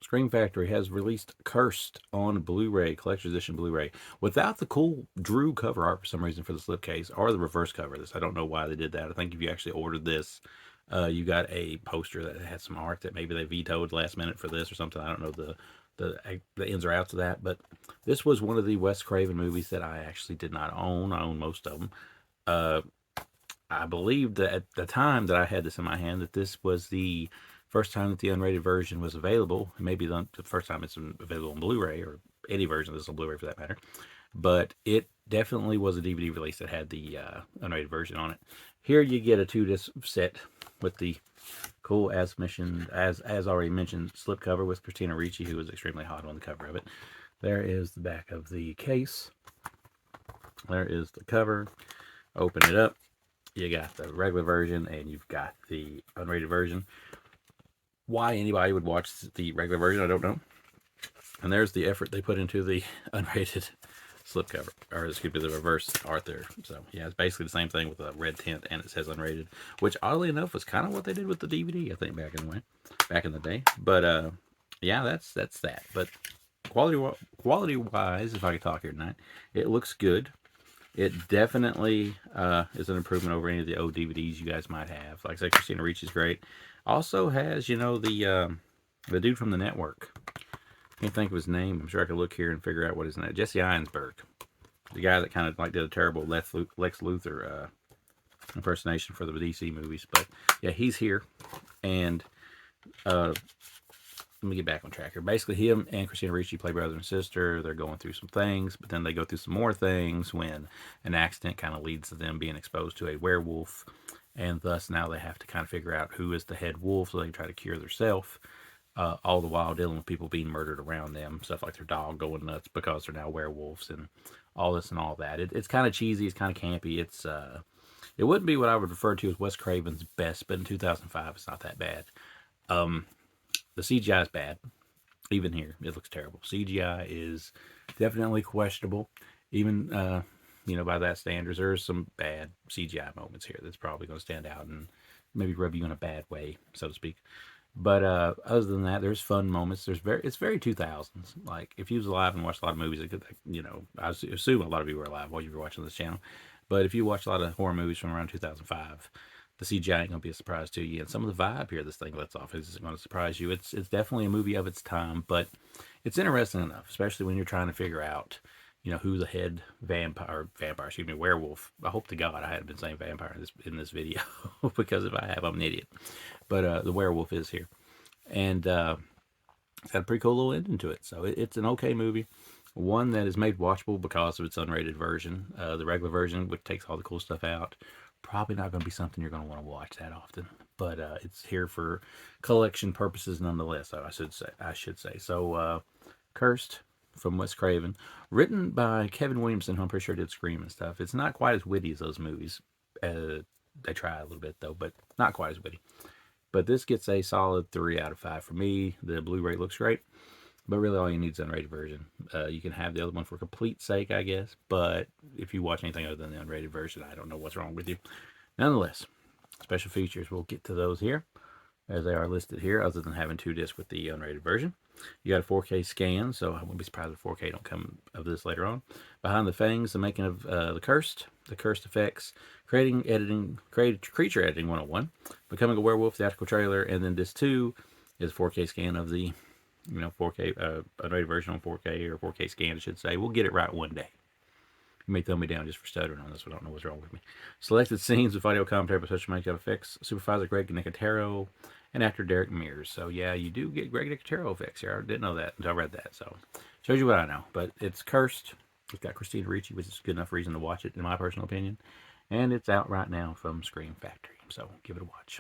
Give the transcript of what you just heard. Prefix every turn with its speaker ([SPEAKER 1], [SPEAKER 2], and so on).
[SPEAKER 1] Scream Factory has released Cursed on Blu-ray, collector's edition Blu-ray, without the cool Drew cover art for some reason for the slipcase, or the reverse cover of this. I don't know why they did that. I think if you actually ordered this, you got a poster that had some art that maybe they vetoed last minute for this or something. I don't know the ins or outs of that, but this was one of the Wes Craven movies that I actually did not own. I own most of them. I believe that at the time that I had this in my hand, that this was the first time that the unrated version was available. Maybe the first time it's available on Blu-ray, or any version of this on Blu-ray for that matter. But it definitely was a DVD release that had the unrated version on it. Here you get a 2-disc set with the cool, as already mentioned, slipcover with Christina Ricci, who was extremely hot on the cover of it. There is the back of the case. There is the cover. Open it up. You got the regular version and you've got the unrated version. Why anybody would watch the regular version, I don't know. And there's the effort they put into the unrated slipcover, or excuse me, the reverse art there. So yeah, it's basically the same thing with a red tint, and it says unrated, which oddly enough was kind of what they did with the DVD, I think, back in the day. But yeah, that's that. But quality wise, if I could talk here tonight, it looks good. It definitely is an improvement over any of the old DVDs you guys might have. Like I said, Christina Ricci's great. Also has, you know, the dude from the network. Can't think of his name. I'm sure I could look here and figure out what his name is. Jesse Eisenberg. The guy that kind of like did a terrible Lex Luthor impersonation for the DC movies. But yeah, he's here. And let me get back on track here. Basically, him and Christina Ricci play brother and sister. They're going through some things, but then they go through some more things when an accident kind of leads to them being exposed to a werewolf. And thus now they have to kind of figure out who is the head wolf so they can try to cure themselves. All the while dealing with people being murdered around them. Stuff like their dog going nuts because they're now werewolves and all this and all that. It's kind of cheesy. It's kind of campy. It wouldn't be what I would refer to as Wes Craven's best, but in 2005 it's not that bad. The CGI is bad. Even here, it looks terrible. CGI is definitely questionable. Even, you know, by that standards, there's some bad CGI moments here that's probably going to stand out and maybe rub you in a bad way, so to speak. But other than that, there's fun moments. It's very 2000s. Like, if you was alive and watched a lot of movies, you know, I assume a lot of you were alive while you were watching this channel. But if you watch a lot of horror movies from around 2005, the CGI ain't going to be a surprise to you. And some of the vibe here this thing lets off is going to surprise you. It's definitely a movie of its time, but it's interesting enough, especially when you're trying to figure out, you know, who the head werewolf. I hope to God I hadn't been saying vampire in this video, because if I have, I'm an idiot. But the werewolf is here. And it's got a pretty cool little ending to it. So it's an okay movie. One that is made watchable because of its unrated version. The regular version, which takes all the cool stuff out, probably not going to be something you're going to want to watch that often. But it's here for collection purposes nonetheless, I should say. So, Cursed from Wes Craven, written by Kevin Williamson, who I'm pretty sure did Scream and stuff. It's not quite as witty as those movies. They try a little bit, though, but not quite as witty. But this gets a solid 3 out of 5 for me. The Blu-ray looks great, but really all you need is an unrated version. You can have the other one for complete sake, I guess, but if you watch anything other than the unrated version, I don't know what's wrong with you. Nonetheless, special features, we'll get to those here, as they are listed here, other than having 2 discs with the unrated version. You got a 4K scan, so I wouldn't be surprised if 4K don't come of this later on. Behind the Fangs, the making of the Cursed effects, creature editing 101, becoming a werewolf theatrical trailer, and then disc 2 is 4K scan of the, you know, 4K unrated version on 4K, or 4K scan, I should say. We'll get it right one day. You may throw me down just for stuttering on this one. I don't know what's wrong with me. Selected scenes with audio commentary by special makeup effects. Supervisor Greg Nicotero and actor Derek Mears. So yeah, you do get Greg Nicotero effects here. I didn't know that until I read that. So shows you what I know. But it's Cursed. It's got Christina Ricci, which is good enough reason to watch it, in my personal opinion. And it's out right now from Scream Factory. So give it a watch.